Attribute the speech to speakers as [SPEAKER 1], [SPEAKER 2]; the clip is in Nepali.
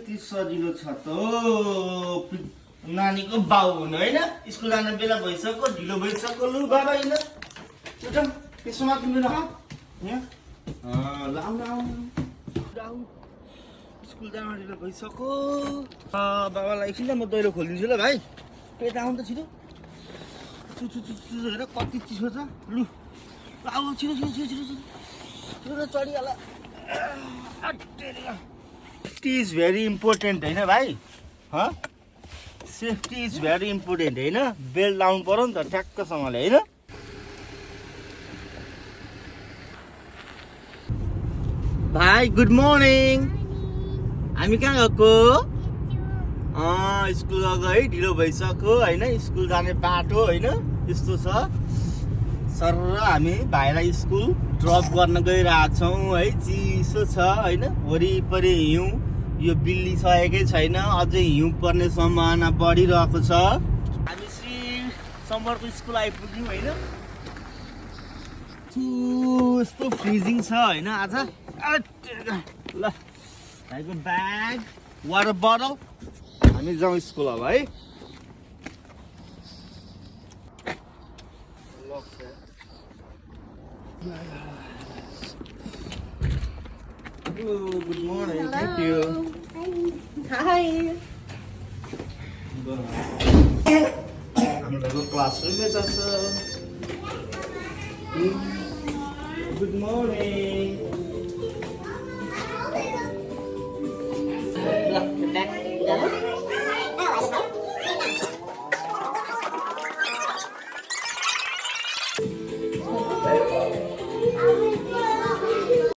[SPEAKER 1] यति सजिलो छ त हो नानीको बाउ हुनु होइन स्कुल जाने बेला भइसक्यो ढिलो भइसक्यो लु बाबा हिँड उठौँ त्यसो माथि मेरो यहाँ लाउ स्कुल जान ढिलो भइसक्यो बाबालाई एकछिन म दैलो खोलिदिन्छु ल भाइ पेट आउनु त छिटो हेर कति चिसो छ लु आऊ छिटो छिटो छिटो छिटो छिटो चढिहाल सेफ्टी इज भेरी इम्पोर्टेन्ट होइन भाइ सेफ्टी इज भेरी इम्पोर्टेन्ट होइन बेल्ट लाउनु पर्यो नि त ठ्याक्कसँगले होइन भाइ गुड मर्निङ हामी कहाँ गएको स्कुल गएको है ढिलो भइसक्यो होइन स्कुल जाने बाटो होइन यस्तो छ सर हामी भाइलाई स्कुल ड्रप गर्न गइरहेछौँ है चिसो छ होइन वरिपरि हिउँ यो बिल्ली सकेकै छैन अझै हिउँ पर्ने सम्भावना बढिरहेको छ हामी समरको स्कुल आइपुग्यौँ होइन यस्तो फ्रिजिङ छ होइन आज ल भाइको ब्याग वाटर बटल हामी जाउँ स्कुल अब है good morning thank you
[SPEAKER 2] Hi.
[SPEAKER 1] हाम्रो क्लासरुममै त छ गुड मर्निङ